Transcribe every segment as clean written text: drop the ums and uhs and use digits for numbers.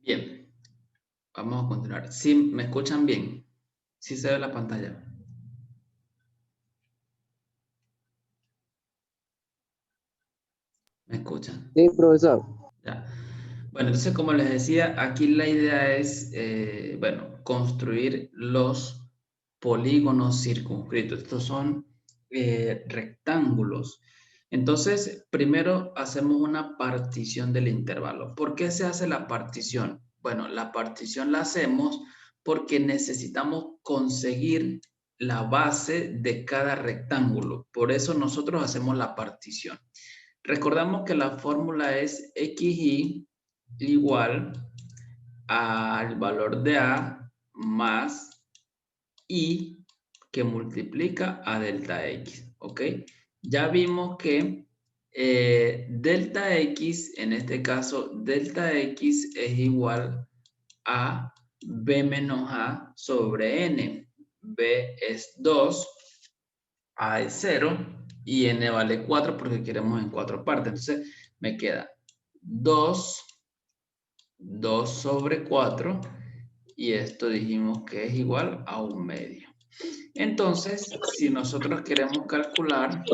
Bien, vamos a continuar. ¿Sí me escuchan bien? ¿Sí se ve la pantalla? ¿Me escuchan? Sí, profesor. Ya. Bueno, entonces como les decía, aquí la idea es, bueno, construir los polígonos circunscritos. Estos son rectángulos. Entonces, primero hacemos una partición del intervalo. ¿Por qué se hace la partición? Bueno, la partición la hacemos porque necesitamos conseguir la base de cada rectángulo. Por eso nosotros hacemos la partición. Recordamos que la fórmula es xy igual al valor de a más y que multiplica a delta x, ¿ok? Ya vimos que delta x, en este caso, delta x es igual a b menos a sobre n. b es 2, a es 0 y n vale 4 porque queremos en 4 partes. Entonces me queda 2 sobre 4 y esto dijimos que es igual a 1/2. Entonces, si nosotros queremos calcular,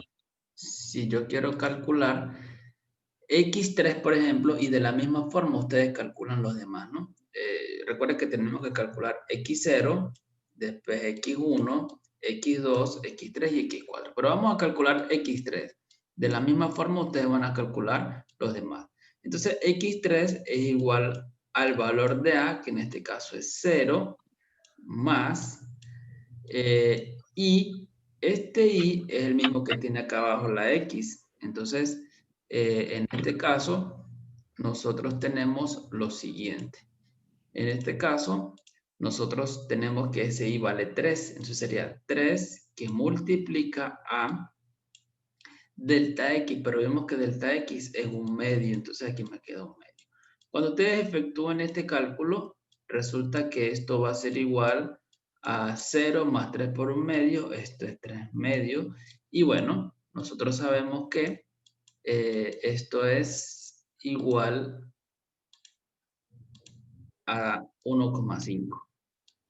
si yo quiero calcular x3, por ejemplo, y de la misma forma ustedes calculan los demás, ¿no? Recuerden que tenemos que calcular x0, después x1, x2, x3 y x4. Pero vamos a calcular x3. De la misma forma ustedes van a calcular los demás. Entonces, x3 es igual al valor de a, que en este caso es 0, más, y este y es el mismo que tiene acá abajo la x. Entonces, en este caso, nosotros tenemos lo siguiente. En este caso, nosotros tenemos que ese y vale 3. Entonces sería 3 que multiplica a delta x, pero vemos que delta x es 1/2, entonces aquí me queda 1/2. Cuando ustedes efectúen este cálculo, resulta que esto va a ser igual a 0 más 3 por 1/2, esto es 3/2, y bueno, nosotros sabemos que esto es igual a 1,5,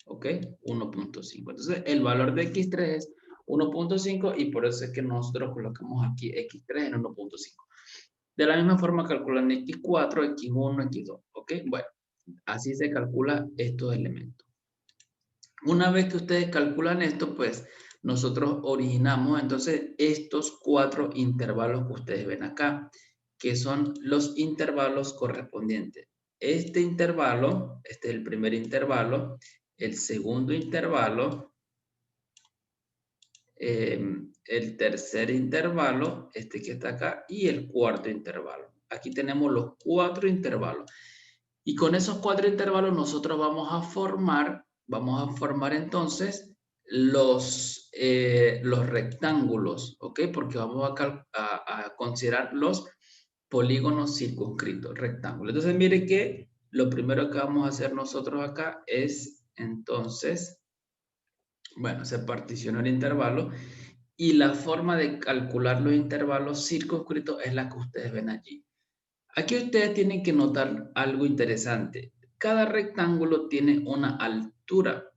¿ok? 1.5. Entonces, el valor de x3 es 1.5 y por eso es que nosotros colocamos aquí x3 en 1.5. De la misma forma calculan x4, x1, x2, ¿ok? Bueno, así se calcula estos elementos. Una vez que ustedes calculan esto, pues nosotros originamos entonces estos 4 intervalos que ustedes ven acá, que son los intervalos correspondientes. Este intervalo, este es el primer intervalo, el segundo intervalo, el tercer intervalo, este que está acá, y el cuarto intervalo. Aquí tenemos los 4 intervalos. Y con esos 4 intervalos nosotros vamos a formar entonces los rectángulos, ¿ok? Porque vamos a considerar los polígonos circunscritos, rectángulos. Entonces, mire que lo primero que vamos a hacer nosotros acá es, entonces, bueno, se particiona el intervalo y la forma de calcular los intervalos circunscritos es la que ustedes ven allí. Aquí ustedes tienen que notar algo interesante. Cada rectángulo tiene una altura.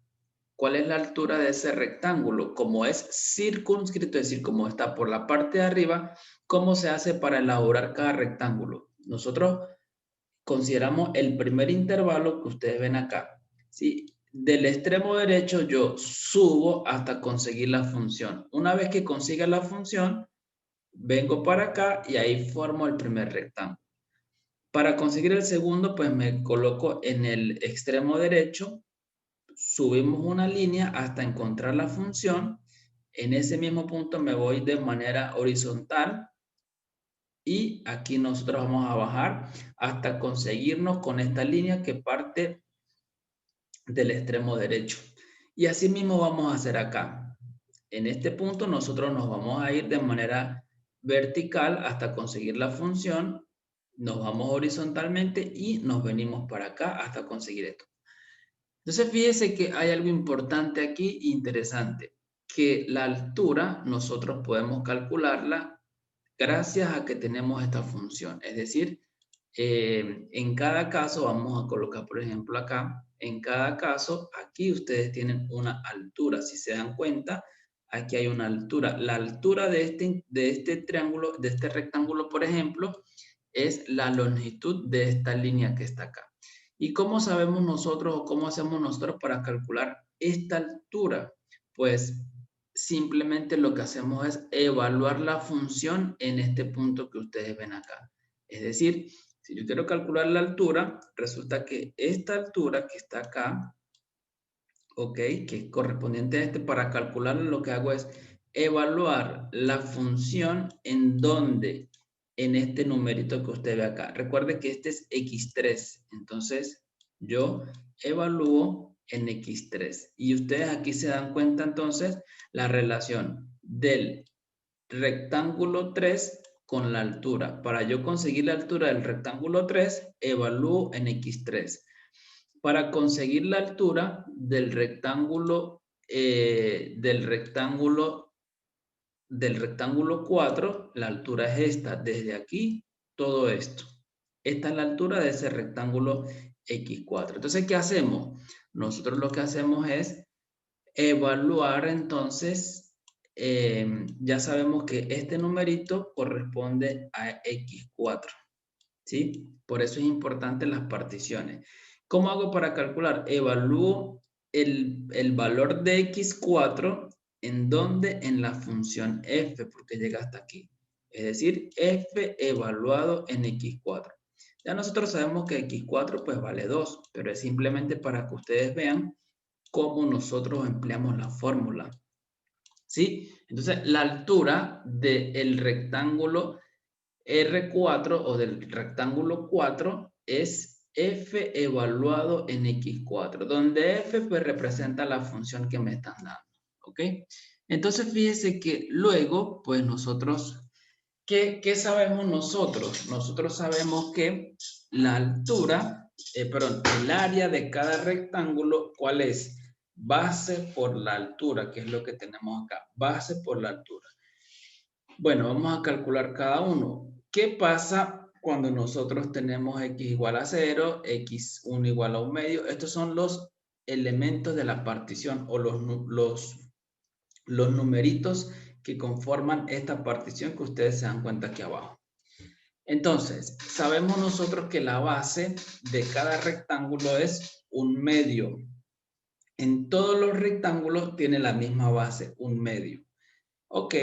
¿Cuál es la altura de ese rectángulo? Como es circunscrito, es decir, como está por la parte de arriba, ¿cómo se hace para elaborar cada rectángulo? Nosotros consideramos el primer intervalo que ustedes ven acá. ¿Sí? Del extremo derecho yo subo hasta conseguir la función. Una vez que consiga la función, vengo para acá y ahí formo el primer rectángulo. Para conseguir el segundo, pues me coloco en el extremo derecho, subimos una línea hasta encontrar la función. En ese mismo punto me voy de manera horizontal y aquí nosotros vamos a bajar hasta conseguirnos con esta línea que parte del extremo derecho. Y así mismo vamos a hacer acá. En este punto nosotros nos vamos a ir de manera vertical hasta conseguir la función, nos vamos horizontalmente y nos venimos para acá hasta conseguir esto. Entonces fíjese que hay algo importante aquí, interesante, que la altura nosotros podemos calcularla gracias a que tenemos esta función. Es decir, En cada caso, vamos a colocar, por ejemplo, acá, en cada caso, aquí ustedes tienen una altura. Si se dan cuenta, aquí hay una altura. La altura de este triángulo, de este rectángulo, por ejemplo, es la longitud de esta línea que está acá. ¿Y cómo sabemos nosotros o cómo hacemos nosotros para calcular esta altura? Pues simplemente lo que hacemos es evaluar la función en este punto que ustedes ven acá. Es decir, si yo quiero calcular la altura, resulta que esta altura que está acá, ok, que es correspondiente a este, para calcularlo lo que hago es evaluar la función en donde, en este numerito que usted ve acá. Recuerde que este es x3, entonces yo evalúo en x3. Y ustedes aquí se dan cuenta entonces la relación del rectángulo 3 con la altura. Para yo conseguir la altura del rectángulo 3, evalúo en x3. Para conseguir la altura del rectángulo, del rectángulo 4, la altura es esta, desde aquí, todo esto. Esta es la altura de ese rectángulo x4. Entonces, ¿qué hacemos? Nosotros lo que hacemos es evaluar entonces, ya sabemos que este numerito corresponde a x4, ¿sí? Por eso es importante las particiones. ¿Cómo hago para calcular? Evalúo el valor de x4 en donde en la función f, porque llega hasta aquí. Es decir, f evaluado en x4. Ya nosotros sabemos que x4 pues vale 2, pero es simplemente para que ustedes vean cómo nosotros empleamos la fórmula. ¿Sí? Entonces, la altura del rectángulo R4 o del rectángulo 4 es f evaluado en x4, donde f pues representa la función que me están dando. ¿Ok? Entonces, fíjese que luego, pues nosotros, ¿qué sabemos nosotros? Nosotros sabemos que la altura, perdón, el área de cada rectángulo, ¿cuál es? Base por la altura, que es lo que tenemos acá, base por la altura. Bueno, vamos a calcular cada uno. ¿Qué pasa cuando nosotros tenemos x igual a 0, x1 igual a 1 medio? Estos son los elementos de la partición o los numeritos que conforman esta partición que ustedes se dan cuenta aquí abajo. Entonces, sabemos nosotros que la base de cada rectángulo es 1 medio. En todos los rectángulos tiene la misma base, 1 medio. Ok,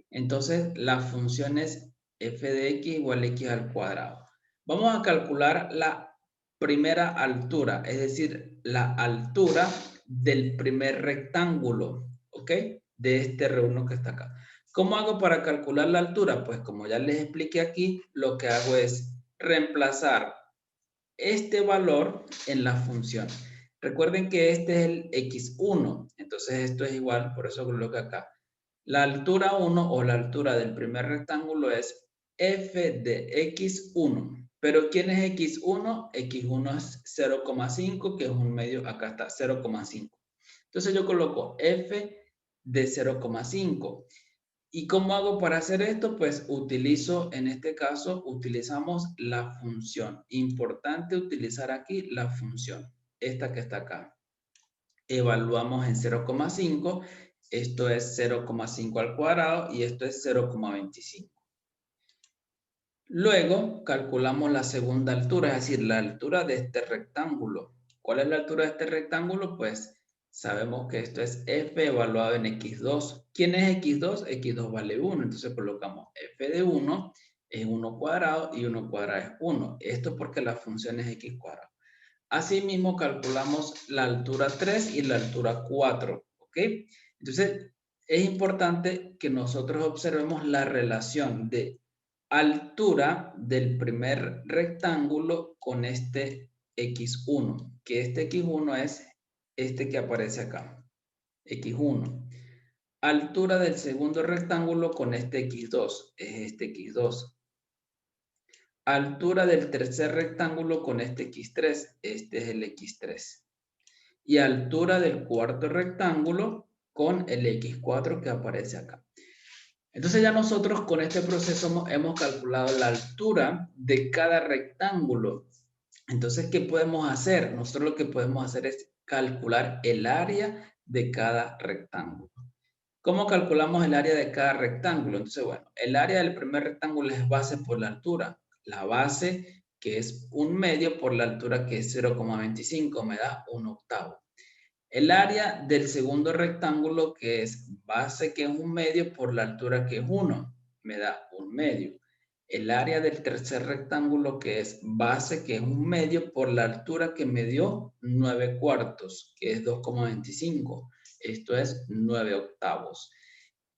entonces la función es f de x igual a x al cuadrado. Vamos a calcular la primera altura, es decir, la altura del primer rectángulo, ¿ok? De este R1 que está acá. ¿Cómo hago para calcular la altura? Pues como ya les expliqué aquí, lo que hago es reemplazar este valor en la función. Recuerden que este es el x1, entonces esto es igual, por eso coloco acá. La altura 1 o la altura del primer rectángulo es f de x1. Pero ¿quién es x1? x1 es 0,5, que es un medio, acá está, 0,5. Entonces yo coloco f de 0,5. ¿Y cómo hago para hacer esto? Pues utilizo, en este caso, utilizamos la función. Importante utilizar aquí la función, esta que está acá. Evaluamos en 0,5, esto es 0,5 al cuadrado y esto es 0,25. Luego calculamos la segunda altura, es decir, la altura de este rectángulo. ¿Cuál es la altura de este rectángulo? Pues sabemos que esto es f evaluado en x2. ¿Quién es x2? x2 vale 1, entonces colocamos f de 1 es 1 cuadrado y 1 cuadrado es 1. Esto porque la función es x cuadrado. Asimismo, calculamos la altura 3 y la altura 4, ¿ok? Entonces, es importante que nosotros observemos la relación de altura del primer rectángulo con este x1, que este x1 es este que aparece acá, x1. Altura del segundo rectángulo con este x2, es este x2. Altura del tercer rectángulo con este x3, este es el x3. Y altura del cuarto rectángulo con el x4 que aparece acá. Entonces ya nosotros con este proceso hemos calculado la altura de cada rectángulo. Entonces, ¿qué podemos hacer? Nosotros lo que podemos hacer es calcular el área de cada rectángulo. ¿Cómo calculamos el área de cada rectángulo? Entonces, bueno, el área del primer rectángulo es base por la altura. La base, que es 1/2 por la altura, que es 0,25, me da 1/8. El área del segundo rectángulo, que es base, que es 1/2 por la altura, que es 1, me da 1/2. El área del tercer rectángulo, que es base, que es 1/2 por la altura, que me dio 9/4, que es 2,25. Esto es 9/8.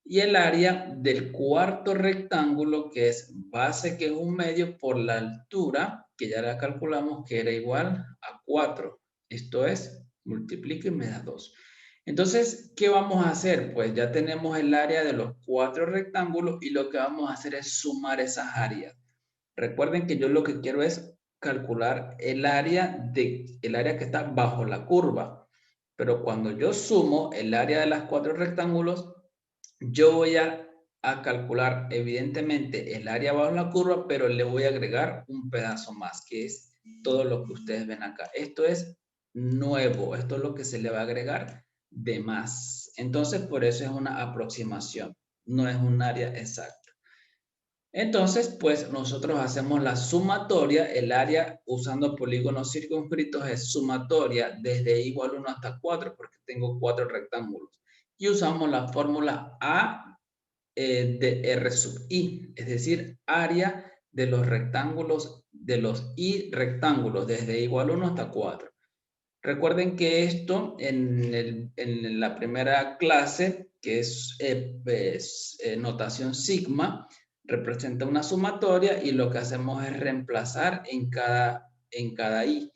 Y el área del cuarto rectángulo, que es base, que es 1/2 por la altura, que ya la calculamos, que era igual a 4. Esto es, multiplico y me da 2. Entonces, ¿qué vamos a hacer? Pues ya tenemos el área de los 4 rectángulos y lo que vamos a hacer es sumar esas áreas. Recuerden que yo lo que quiero es calcular el área que está bajo la curva. Pero cuando yo sumo el área de los 4 rectángulos, yo voy a calcular evidentemente el área bajo la curva, pero le voy a agregar un pedazo más, que es todo lo que ustedes ven acá. Esto es nuevo, esto es lo que se le va a agregar de más. Entonces, por eso es una aproximación, no es un área exacta. Entonces, pues nosotros hacemos la sumatoria, el área usando polígonos circunscritos es sumatoria desde igual 1 hasta 4, porque tengo 4 rectángulos. Y usamos la fórmula A de R sub I, es decir, área de los rectángulos, de los I rectángulos, desde igual 1 hasta 4. Recuerden que esto en la primera clase, que es notación sigma, representa una sumatoria y lo que hacemos es reemplazar en cada I.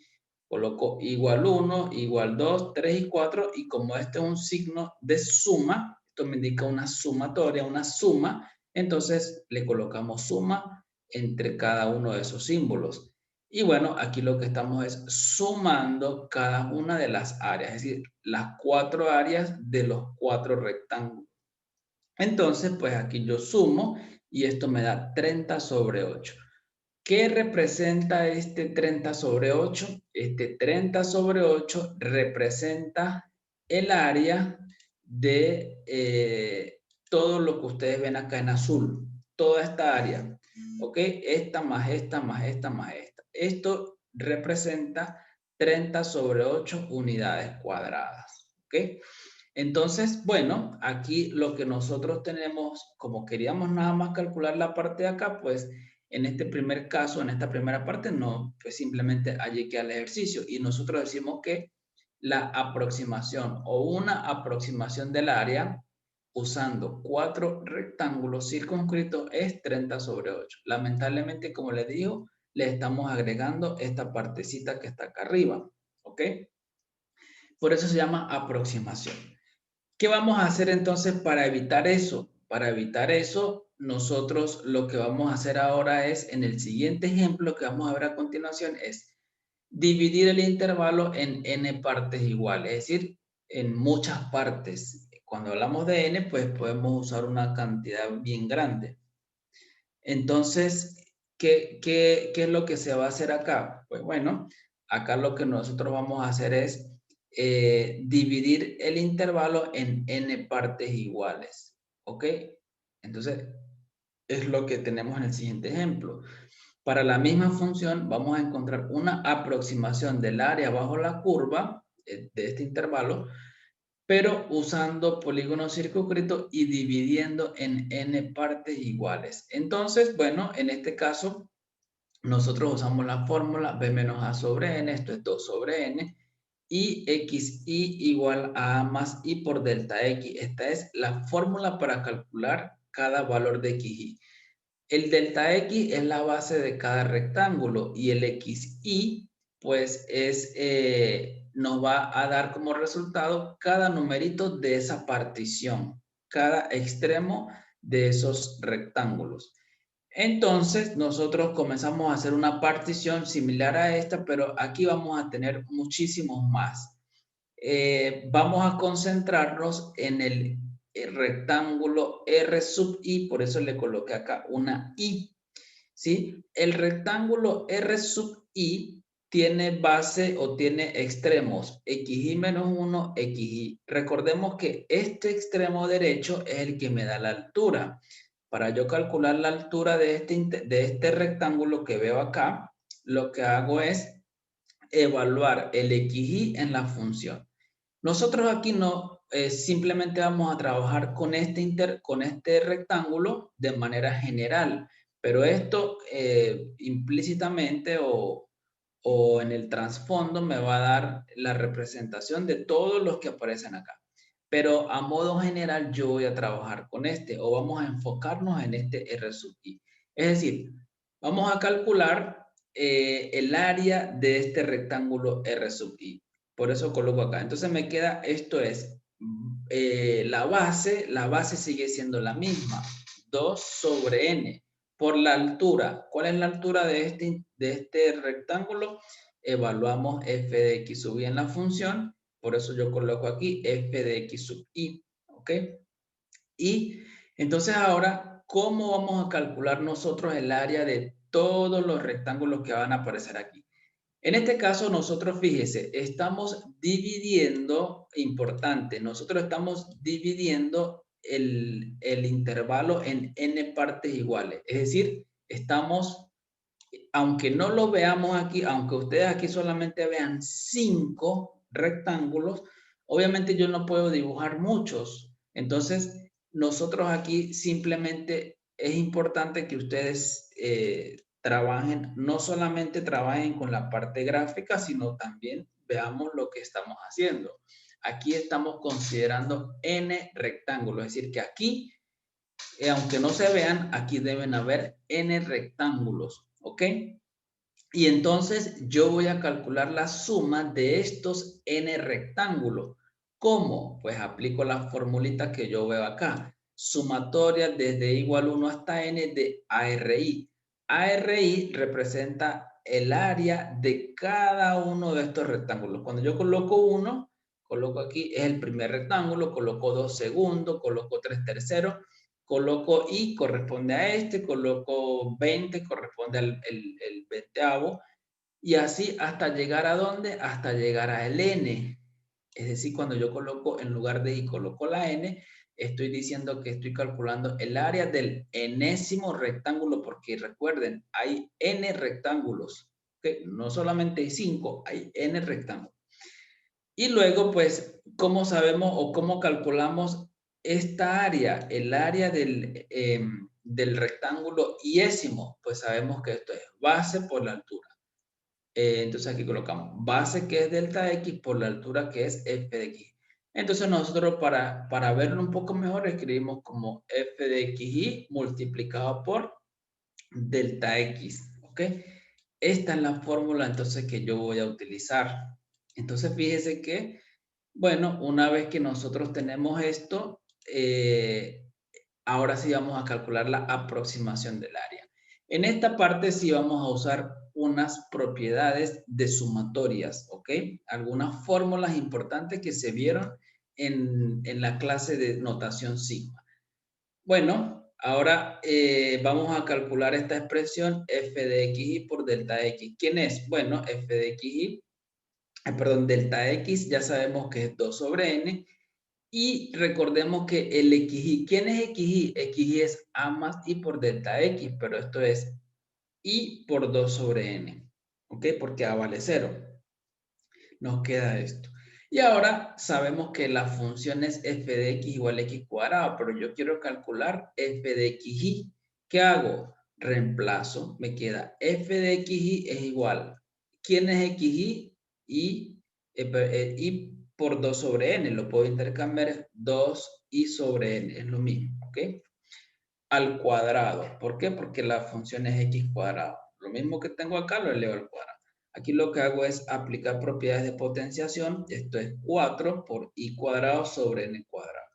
Coloco igual 1, igual 2, 3 y 4 y como este es un signo de suma, esto me indica una sumatoria, una suma, entonces le colocamos suma entre cada uno de esos símbolos. Y bueno, aquí lo que estamos es sumando cada una de las áreas, es decir, las 4 áreas de los 4 rectángulos. Entonces, pues aquí yo sumo y esto me da 30 sobre 8. ¿Qué representa este 30 sobre 8? Este 30 sobre 8 representa el área de todo lo que ustedes ven acá en azul. Toda esta área. ¿Ok? Esta más esta más esta más esta. Esto representa 30 sobre 8 unidades cuadradas. ¿Ok? Entonces, bueno, aquí lo que nosotros tenemos, como queríamos nada más calcular la parte de acá, pues en este primer caso, en esta primera parte, no, pues simplemente allí queda el ejercicio. Y nosotros decimos que la aproximación o una aproximación del área usando 4 rectángulos circunscritos es 30 sobre 8. Lamentablemente, como les digo, le estamos agregando esta partecita que está acá arriba. ¿Ok? Por eso se llama aproximación. ¿Qué vamos a hacer entonces para evitar eso? Para evitar eso, nosotros lo que vamos a hacer ahora es, en el siguiente ejemplo que vamos a ver a continuación, es dividir el intervalo en n partes iguales, es decir, en muchas partes. Cuando hablamos de n, pues podemos usar una cantidad bien grande. Entonces, ¿qué es lo que se va a hacer acá? Pues bueno, acá lo que nosotros vamos a hacer es dividir el intervalo en n partes iguales. ¿Ok? Entonces, es lo que tenemos en el siguiente ejemplo. Para la misma función, vamos a encontrar una aproximación del área bajo la curva de este intervalo, pero usando polígonos circunscritos y dividiendo en n partes iguales. Entonces, bueno, en este caso, nosotros usamos la fórmula b menos a sobre n, esto es 2 sobre n, y xi igual a más i por delta x. Esta es la fórmula para calcular cada valor de xi. El delta x es la base de cada rectángulo y el xi pues nos va a dar como resultado cada numerito de esa partición, cada extremo de esos rectángulos. Entonces nosotros comenzamos a hacer una partición similar a esta, pero aquí vamos a tener muchísimos más. Vamos a concentrarnos en rectángulo R sub I, por eso le coloqué acá una I, ¿sí? El rectángulo R sub I tiene base o tiene extremos xy menos 1, xy. Recordemos que este extremo derecho es el que me da la altura. Para yo calcular la altura de este rectángulo que veo acá, lo que hago es evaluar el xy en la función. Nosotros aquí no, simplemente vamos a trabajar con con este rectángulo de manera general, pero esto implícitamente o en el trasfondo me va a dar la representación de todos los que aparecen acá. Pero a modo general yo voy a trabajar con este o vamos a enfocarnos en este R sub I. Es decir, vamos a calcular el área de este rectángulo R sub I. Por eso coloco acá. Entonces me queda, esto es, la base sigue siendo la misma, 2 sobre n. Por la altura, ¿cuál es la altura de este rectángulo? Evaluamos f de x sub i en la función, por eso yo coloco aquí f de x sub i, ¿ok? Y entonces ahora, ¿cómo vamos a calcular nosotros el área de todos los rectángulos que van a aparecer aquí? En este caso, nosotros, fíjese, estamos dividiendo, importante, nosotros estamos dividiendo el intervalo en n partes iguales. Es decir, estamos, aunque no lo veamos aquí, aunque ustedes aquí solamente vean 5 rectángulos, obviamente yo no puedo dibujar muchos. Entonces, nosotros aquí simplemente es importante que ustedes trabajen, no solamente trabajen con la parte gráfica, sino también veamos lo que estamos haciendo. Aquí estamos considerando n rectángulos, es decir, que aquí, aunque no se vean, aquí deben haber n rectángulos, ¿ok? Y entonces yo voy a calcular la suma de estos n rectángulos. ¿Cómo? Pues aplico la formulita que yo veo acá. Sumatoria desde igual 1 hasta n de ARI. ARI representa el área de cada uno de estos rectángulos. Cuando yo coloco 1, coloco aquí, es el primer rectángulo, coloco 2 segundos, coloco 3 terceros, coloco I, corresponde a este, coloco 20, corresponde al el 20avo, y así hasta llegar a dónde, hasta llegar a el N. Es decir, cuando yo coloco, en lugar de I, coloco la N, estoy diciendo que estoy calculando el área del enésimo rectángulo, porque recuerden, hay N rectángulos, ¿okay? No solamente hay 5, hay N rectángulos. Y luego, pues, ¿cómo sabemos o cómo calculamos esta área? El área del rectángulo iésimo, pues sabemos que esto es base por la altura. Entonces aquí colocamos base que es delta X por la altura que es f de X. Entonces nosotros para verlo un poco mejor escribimos como f de xy multiplicado por delta X. ¿Ok? Esta es la fórmula entonces que yo voy a utilizar. Entonces fíjese que, bueno, una vez que nosotros tenemos esto, ahora sí vamos a calcular la aproximación del área. En esta parte sí vamos a usar unas propiedades de sumatorias, ¿ok? Algunas fórmulas importantes que se vieron en la clase de notación sigma. Bueno, ahora vamos a calcular esta expresión f de xy por delta x. ¿Quién es? Bueno, f de xy, perdón, delta x ya sabemos que es 2 sobre n. Y recordemos que el xy, ¿quién es xy? Xy es a más i por delta x, pero esto es i por 2 sobre n, ¿ok? Porque a vale 0. Nos queda esto. Y ahora sabemos que la función es f de x igual a x cuadrado, pero yo quiero calcular f de xy. ¿Qué hago? Reemplazo, me queda f de xy es igual. ¿Quién es xy? Y por 2 sobre n, lo puedo intercambiar, 2i sobre n, es lo mismo, ¿ok? Al cuadrado. ¿Por qué? Porque la función es x cuadrado. Lo mismo que tengo acá lo elevo al cuadrado. Aquí lo que hago es aplicar propiedades de potenciación. Esto es 4 por i cuadrado sobre n cuadrado.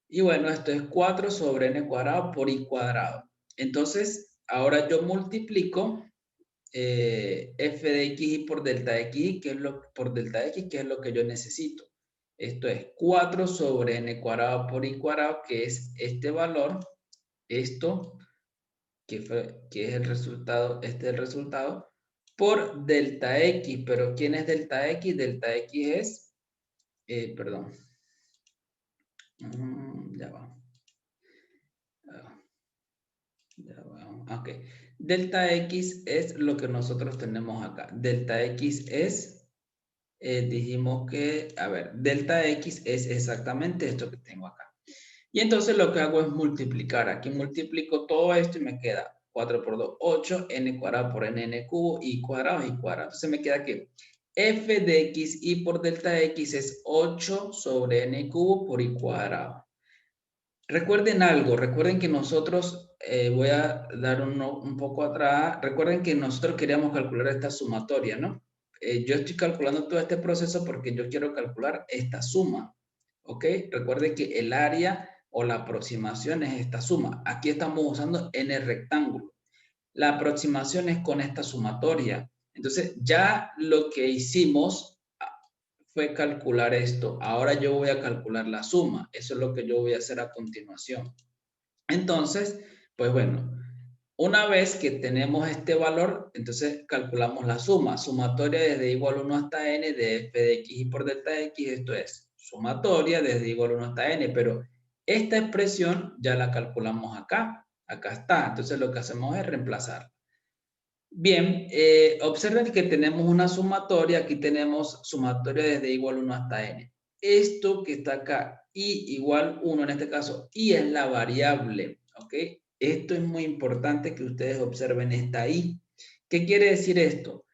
Y bueno, esto es 4 sobre n cuadrado por i cuadrado. Entonces, ahora yo multiplico f de x por delta x, por delta x, que es lo que yo necesito. Esto es 4 sobre n cuadrado por i cuadrado, que es este valor. Esto, que es el resultado, este es el resultado, por delta x. Pero ¿quién es delta x? Delta x es, perdón. Ya va. Ya va. Ok. Delta x es lo que nosotros tenemos acá. Delta x es, dijimos que, a ver, delta x es exactamente esto que tengo acá. Y entonces lo que hago es multiplicar. Aquí multiplico todo esto y me queda 4 por 2, 8, n cuadrado por n cubo, y cuadrado, y cuadrado. Entonces me queda que f de x y por delta x es 8 sobre n cubo por i cuadrado. Recuerden algo, recuerden que nosotros, voy a dar un poco atrás, recuerden que nosotros queríamos calcular esta sumatoria, ¿no? Yo estoy calculando todo este proceso porque yo quiero calcular esta suma, ¿ok? Recuerden que el área o la aproximación es esta suma. Aquí estamos usando n rectángulo. La aproximación es con esta sumatoria. Entonces, ya lo que hicimos fue calcular esto. Ahora yo voy a calcular la suma. Eso es lo que yo voy a hacer a continuación. Entonces, pues bueno, una vez que tenemos este valor, entonces calculamos la suma. Sumatoria desde igual 1 hasta n de f de x y por delta x. Esto es sumatoria desde igual 1 hasta n. Pero esta expresión ya la calculamos acá. Acá está. Entonces lo que hacemos es reemplazar. Bien, observen que tenemos una sumatoria. Aquí tenemos sumatoria desde igual 1 hasta n. Esto que está acá, y igual 1 en este caso, y es la variable, ¿ok? Esto es muy importante que ustedes observen esta i. ¿Qué quiere decir esto?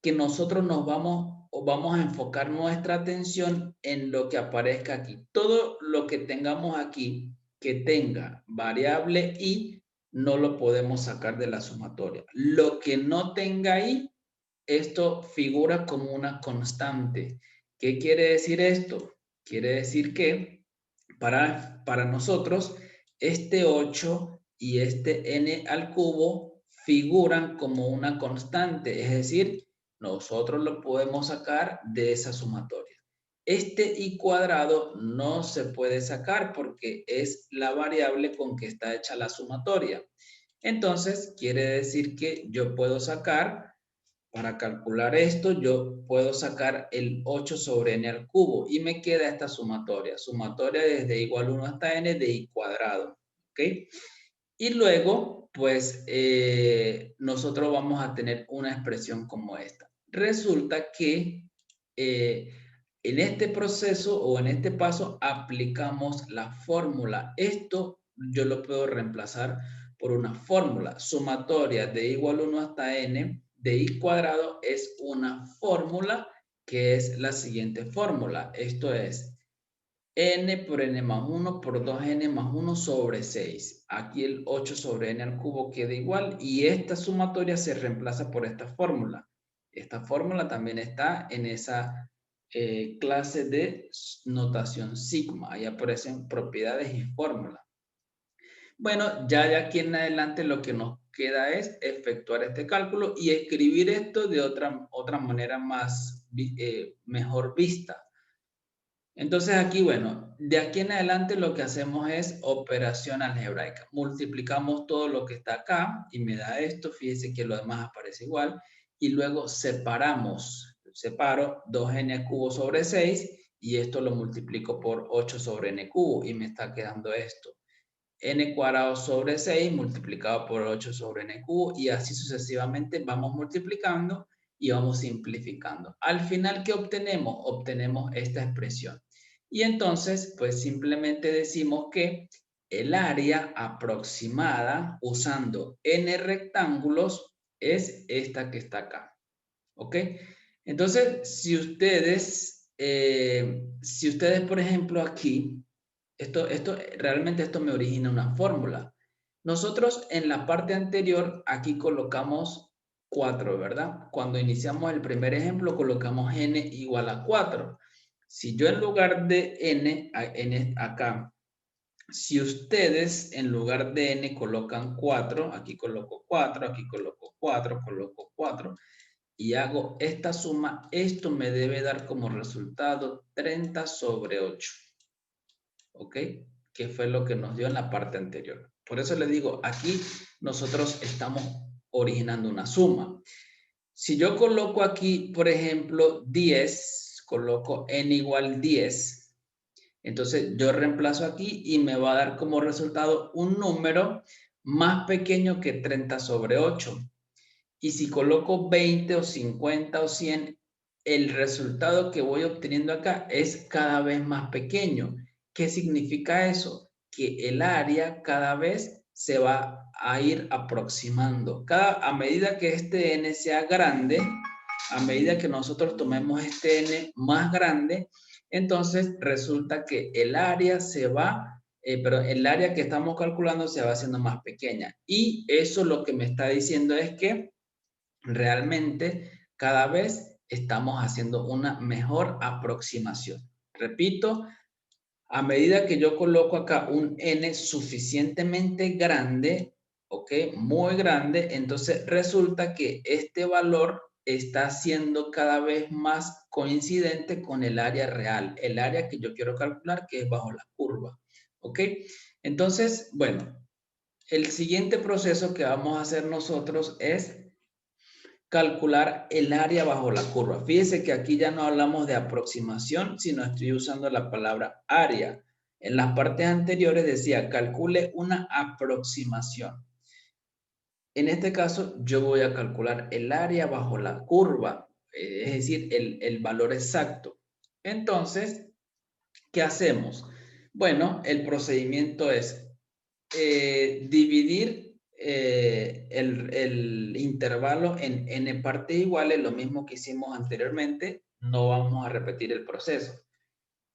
Que nosotros nos vamos a enfocar nuestra atención en lo que aparezca aquí. Todo lo que tengamos aquí que tenga variable i, no lo podemos sacar de la sumatoria. Lo que no tenga i, esto figura como una constante. ¿Qué quiere decir esto? Quiere decir que para nosotros este 8 y este n al cubo figuran como una constante, es decir, nosotros lo podemos sacar de esa sumatoria. Este i cuadrado no se puede sacar porque es la variable con que está hecha la sumatoria. Entonces, quiere decir que yo puedo sacar, para calcular esto, yo puedo sacar el 8 sobre n al cubo y me queda esta sumatoria. Sumatoria desde igual 1 hasta n de i cuadrado. ¿Ok? Y luego, pues, nosotros vamos a tener una expresión como esta. Resulta que en este proceso o en este paso aplicamos la fórmula. Esto yo lo puedo reemplazar por una fórmula. Sumatoria de igual 1 hasta n de i cuadrado es una fórmula que es la siguiente fórmula. Esto es n por n más 1 por 2n más 1 sobre 6. Aquí el 8 sobre n al cubo queda igual y esta sumatoria se reemplaza por esta fórmula. Esta fórmula también está en esa clase de notación sigma. Ahí aparecen propiedades y fórmulas. Bueno, ya de aquí en adelante lo que nos queda es efectuar este cálculo y escribir esto de otra manera más, mejor vista. Entonces aquí, bueno, de aquí en adelante lo que hacemos es operación algebraica. Multiplicamos todo lo que está acá y me da esto. Fíjense que lo demás aparece igual. Y luego separamos. Separo 2n cubo sobre 6 y esto lo multiplico por 8 sobre n cubo y me está quedando esto. N cuadrado sobre 6 multiplicado por 8 sobre n cubo y así sucesivamente vamos multiplicando y vamos simplificando. Al final, ¿qué obtenemos? Obtenemos esta expresión. Y entonces, pues simplemente decimos que el área aproximada usando n rectángulos es esta que está acá. ¿Ok? Entonces, si ustedes, por ejemplo, aquí, realmente esto me origina una fórmula. Nosotros en la parte anterior, aquí colocamos 4, ¿verdad? Cuando iniciamos el primer ejemplo, colocamos n igual a 4. Si yo en lugar de n acá, si ustedes en lugar de n colocan 4, aquí coloco 4, aquí coloco 4, coloco 4, y hago esta suma, esto me debe dar como resultado 30 sobre 8. ¿Ok? Que fue lo que nos dio en la parte anterior. Por eso les digo, aquí nosotros estamos originando una suma. Si yo coloco aquí, por ejemplo, 10, coloco n igual 10, entonces yo reemplazo aquí y me va a dar como resultado un número más pequeño que 30 sobre 8. Y si coloco 20 o 50 o 100, el resultado que voy obteniendo acá es cada vez más pequeño. ¿Qué significa eso? Que el área cada vez se va a ir aproximando. A medida que este n sea grande, a medida que nosotros tomemos este n más grande, entonces resulta que el área se va, pero el área que estamos calculando se va haciendo más pequeña. Y eso lo que me está diciendo es que realmente cada vez estamos haciendo una mejor aproximación. Repito, a medida que yo coloco acá un n suficientemente grande, ¿ok? Muy grande, entonces resulta que este valor está siendo cada vez más coincidente con el área real, el área que yo quiero calcular, que es bajo la curva, ¿ok? Entonces, bueno, el siguiente proceso que vamos a hacer nosotros es calcular el área bajo la curva. Fíjese que aquí ya no hablamos de aproximación, sino estoy usando la palabra área. En las partes anteriores decía, calcule una aproximación. En este caso, yo voy a calcular el área bajo la curva, es decir, el valor exacto. Entonces, ¿qué hacemos? Bueno, el procedimiento es dividir el intervalo en n partes iguales, lo mismo que hicimos anteriormente, no vamos a repetir el proceso.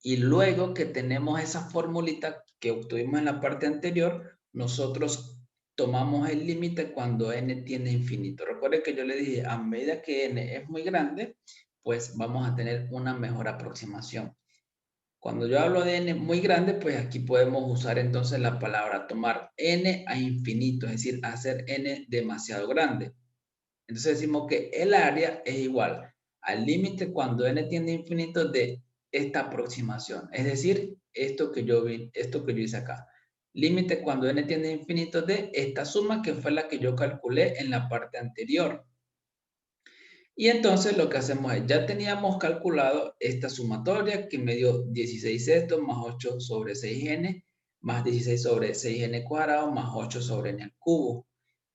Y luego que tenemos esa formulita que obtuvimos en la parte anterior, nosotros tomamos el límite cuando n tiende a infinito. Recuerden que yo le dije, a medida que n es muy grande, pues vamos a tener una mejor aproximación. Cuando yo hablo de n muy grande, pues aquí podemos usar entonces la palabra tomar n a infinito, es decir, hacer n demasiado grande. Entonces decimos que el área es igual al límite cuando n tiende a infinito de esta aproximación. Es decir, esto que yo hice acá. Límite cuando n tiende a infinito de esta suma que fue la que yo calculé en la parte anterior. Y entonces lo que hacemos es, ya teníamos calculado esta sumatoria que me dio 16 sextos más 8 sobre 6n más 16 sobre 6n cuadrado más 8 sobre n al cubo.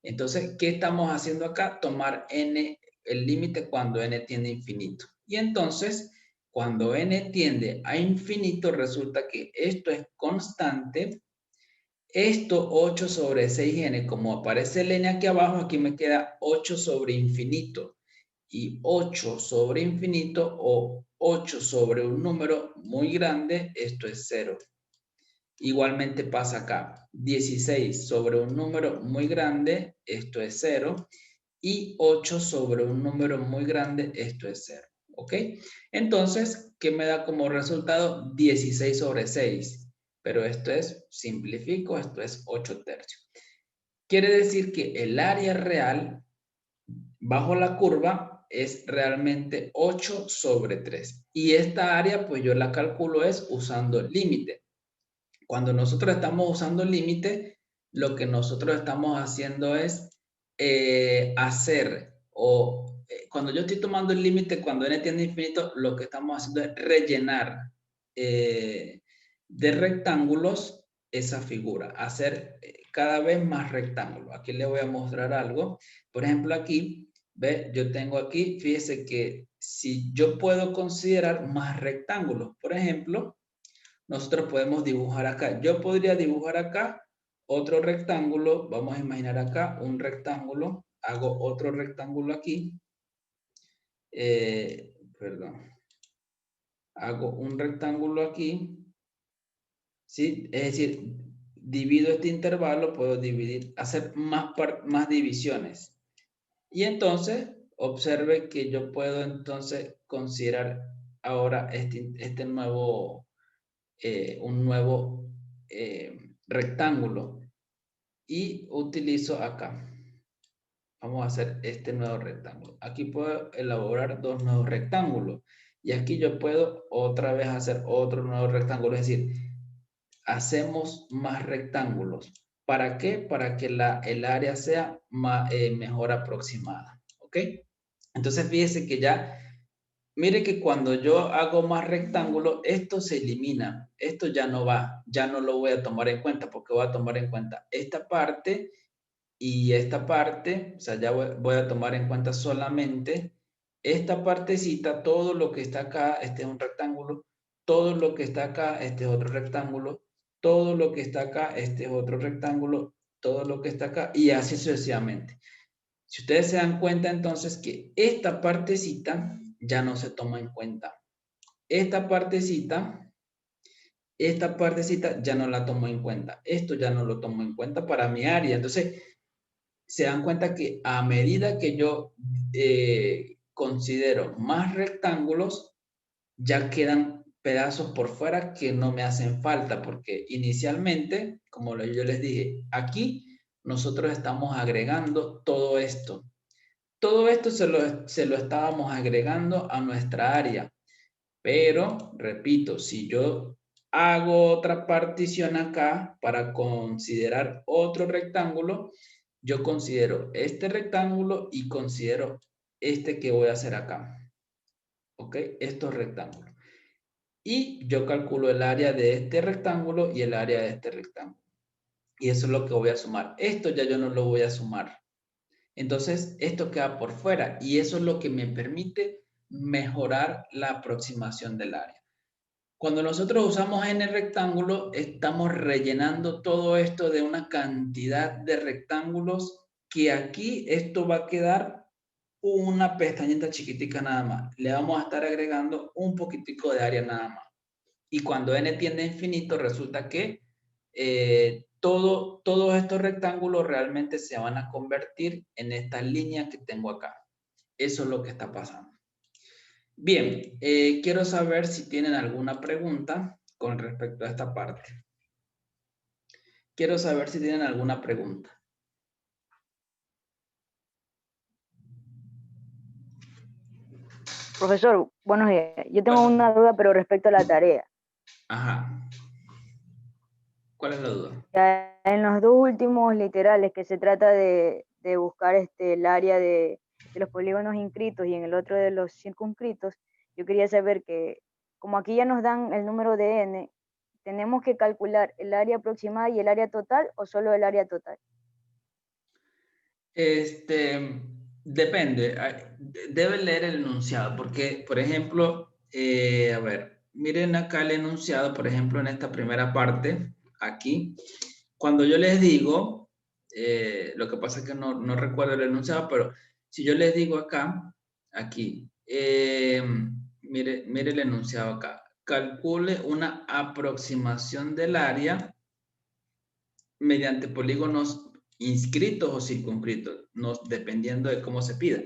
Entonces, ¿qué estamos haciendo acá? Tomar n, el límite cuando n tiende a infinito. Y entonces, cuando n tiende a infinito, resulta que esto es constante. Esto 8 sobre 6n, como aparece el n aquí abajo, aquí me queda 8 sobre infinito. Y 8 sobre infinito o 8 sobre un número muy grande, esto es 0. Igualmente pasa acá. 16 sobre un número muy grande, esto es 0. Y 8 sobre un número muy grande, esto es 0. ¿Ok? Entonces, ¿qué me da como resultado? 16 sobre 6. Pero esto es, simplifico, esto es 8 tercios. Quiere decir que el área real bajo la curva es realmente 8 sobre 3. Y esta área, pues yo la calculo es usando el límite. Cuando nosotros estamos usando el límite, lo que nosotros estamos haciendo es cuando yo estoy tomando el límite, cuando n tiende a infinito, lo que estamos haciendo es rellenar de rectángulos esa figura, hacer cada vez más rectángulos. Aquí les voy a mostrar algo. Por ejemplo, aquí, ¿ve? Yo tengo aquí, fíjese que si yo puedo considerar más rectángulos, por ejemplo, nosotros podemos dibujar acá. Yo podría dibujar acá otro rectángulo. Vamos a imaginar acá un rectángulo. Hago otro rectángulo aquí. Perdón. Hago un rectángulo aquí. ¿Sí? Es decir, divido este intervalo, puedo dividir, hacer más divisiones. Y entonces, observe que yo puedo entonces considerar ahora este nuevo, un nuevo rectángulo y utilizo acá. vamos a hacer este nuevo rectángulo. Aquí puedo elaborar dos nuevos rectángulos. Y aquí yo puedo otra vez hacer otro nuevo rectángulo. Es decir, hacemos más rectángulos. ¿Para qué? Para que el área sea mejor aproximada. ¿Ok? Entonces fíjese que ya, mire que cuando yo hago más rectángulos, esto se elimina. Esto ya no va, ya no lo voy a tomar en cuenta porque voy a tomar en cuenta esta parte y esta parte, o sea, ya voy a tomar en cuenta solamente esta partecita, todo lo que está acá, este es un rectángulo, todo lo que está acá, este es otro rectángulo, todo lo que está acá, este es otro rectángulo, todo lo que está acá, y así sucesivamente. Si ustedes se dan cuenta entonces que esta partecita ya no se toma en cuenta. Esta partecita ya no la tomo en cuenta. Esto ya no lo tomo en cuenta para mi área. Entonces, se dan cuenta que a medida que yo considero más rectángulos, ya quedan pedazos por fuera que no me hacen falta, porque inicialmente, como yo les dije, aquí nosotros estamos agregando todo esto. Todo esto se lo estábamos agregando a nuestra área, pero, repito, si yo hago otra partición acá para considerar otro rectángulo, yo considero este rectángulo y considero este que voy a hacer acá. ¿Ok? Estos rectángulos. Y yo calculo el área de este rectángulo y el área de este rectángulo. Y eso es lo que voy a sumar. Esto ya yo no lo voy a sumar. Entonces, esto queda por fuera y eso es lo que me permite mejorar la aproximación del área. Cuando nosotros usamos n rectángulo, estamos rellenando todo esto de una cantidad de rectángulos que aquí esto va a quedar una pestañita chiquitica nada más. Le vamos a estar agregando un poquitico de área nada más. Y cuando n tiende a infinito, resulta que todos estos rectángulos realmente se van a convertir en esta línea que tengo acá. Eso es lo que está pasando. Bien, quiero saber si tienen alguna pregunta con respecto a esta parte. Quiero saber si tienen alguna pregunta. Profesor, buenos días. Yo tengo Bueno, una duda, pero respecto a la tarea. ajá. ¿Cuál es la duda? Ya en los dos últimos literales que se trata de buscar el área de los polígonos inscritos y en el otro de los circunscritos, yo quería saber que, como aquí ya nos dan el número de n, ¿tenemos que calcular el área aproximada y el área total o solo el área total? Depende. Debe leer el enunciado porque, por ejemplo, a ver, miren acá el enunciado, por ejemplo, en esta primera parte, aquí, cuando yo les digo, lo que pasa es que no recuerdo el enunciado, pero si yo les digo acá, aquí, mire el enunciado acá, calcule una aproximación del área mediante polígonos inscritos o circunscritos, dependiendo de cómo se pida,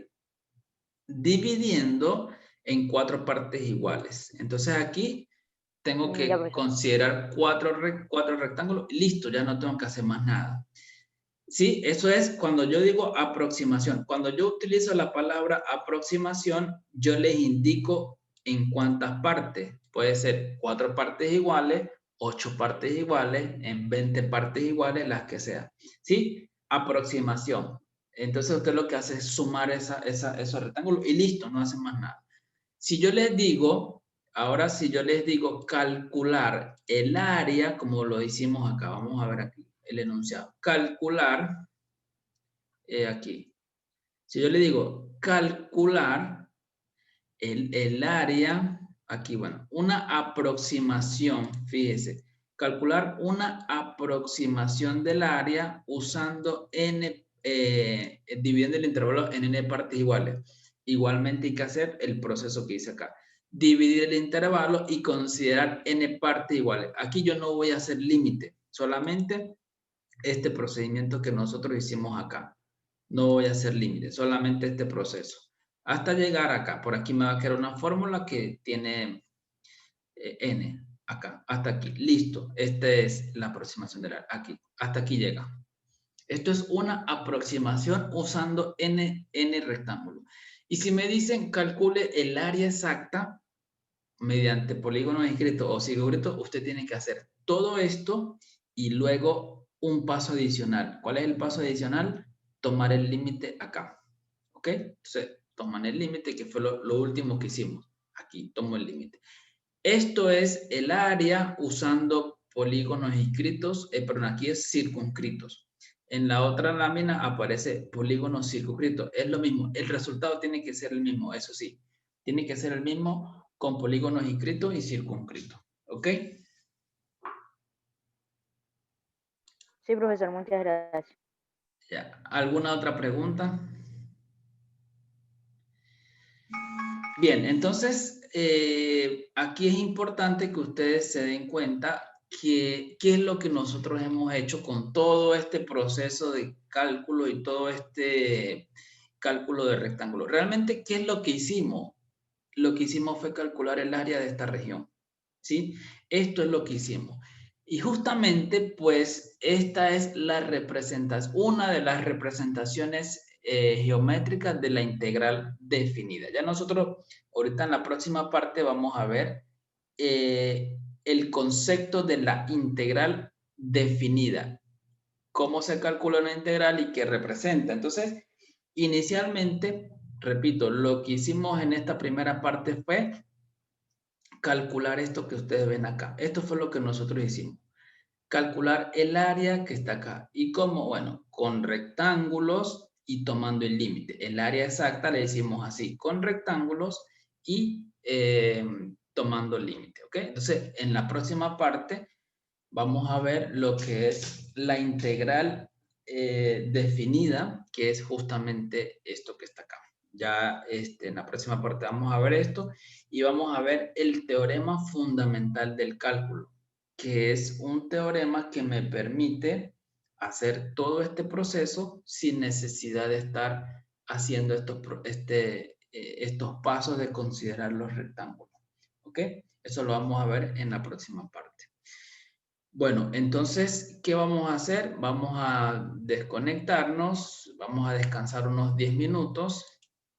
dividiendo en 4 partes iguales. Entonces aquí tengo Ya, que profesor. considerar cuatro rectángulos y listo, ya no tengo que hacer más nada. Sí, eso es cuando yo digo aproximación. Cuando yo utilizo la palabra aproximación, yo les indico en cuántas partes. Puede ser 4 partes iguales, 8 partes iguales, en 20 partes iguales, las que sean. ¿Sí? Aproximación. Entonces usted lo que hace es sumar esos rectángulos y listo, no hace más nada. Si yo les digo, ahora si yo les digo calcular el área, como lo hicimos acá, vamos a ver aquí el enunciado. Calcular, aquí. Si yo le digo calcular el área, aquí, bueno, una aproximación, fíjese, calcular una aproximación del área usando n, dividiendo el intervalo en n partes iguales. Igualmente hay que hacer el proceso que hice acá. Dividir el intervalo y considerar n partes iguales. Aquí yo no voy a hacer límite, solamente este procedimiento que nosotros hicimos acá. No voy a hacer límite, solamente este proceso. Hasta llegar acá. Por aquí me va a quedar una fórmula que tiene n. Acá, hasta aquí. Listo. Esta es la aproximación del área. Aquí. Hasta aquí llega. Esto es una aproximación usando n rectángulo. Y si me dicen calcule el área exacta mediante polígonos inscritos o circunscritos, usted tiene que hacer todo esto y luego un paso adicional. ¿Cuál es el paso adicional? Tomar el límite acá. ¿Ok? Entonces, toman el límite, que fue lo último que hicimos. Aquí tomo el límite. Esto es el área usando polígonos inscritos, perdón, aquí es circunscritos. En la otra lámina aparece polígonos circunscritos. Es lo mismo. El resultado tiene que ser el mismo, eso sí. Tiene que ser el mismo con polígonos inscritos y circunscritos. ¿Ok? Sí, profesor, muchas gracias. Ya. ¿Alguna otra pregunta? Bien, entonces aquí es importante que ustedes se den cuenta qué es lo que nosotros hemos hecho con todo este proceso de cálculo y todo este cálculo de rectángulo. Realmente, ¿qué es lo que hicimos? Lo que hicimos fue calcular el área de esta región, ¿sí? Esto es lo que hicimos. Y justamente, pues, esta es la representación, una de las representaciones geométricas de la integral definida. Ya nosotros, ahorita en la próxima parte, vamos a ver el concepto de la integral definida. Cómo se calcula una integral y qué representa. Entonces, inicialmente, repito, lo que hicimos en esta primera parte fue calcular esto que ustedes ven acá. Esto fue lo que nosotros hicimos. Calcular el área que está acá. ¿Y cómo? Bueno, con rectángulos y tomando el límite. El área exacta le decimos así, con rectángulos y tomando el límite. ¿Ok? Entonces, en la próxima parte vamos a ver lo que es la integral definida, que es justamente esto que está acá. Ya en la próxima parte vamos a ver esto y vamos a ver el teorema fundamental del cálculo, que es un teorema que me permite hacer todo este proceso sin necesidad de estar haciendo estos pasos de considerar los rectángulos. ¿Ok? Eso lo vamos a ver en la próxima parte. Bueno, entonces, ¿qué vamos a hacer? Vamos a desconectarnos, vamos a descansar unos 10 minutos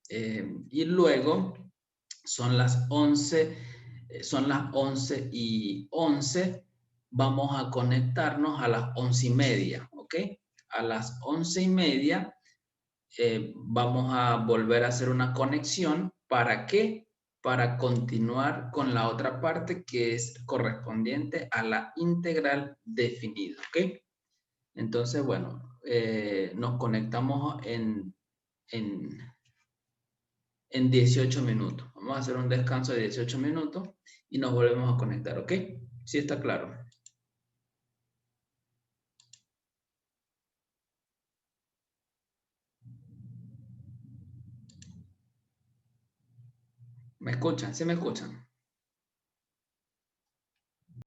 y luego son las 11, son las 11:11, vamos a conectarnos a las 11:30, ¿ok? A las 11:30 vamos a volver a hacer una conexión. ¿Para qué? Para continuar con la otra parte que es correspondiente a la integral definida, ¿ok? Entonces, bueno, nos conectamos en 18 minutos. Vamos a hacer un descanso de 18 minutos y nos volvemos a conectar, ¿ok? ¿Sí está claro? ¿Me escuchan? ¿Sí me escuchan?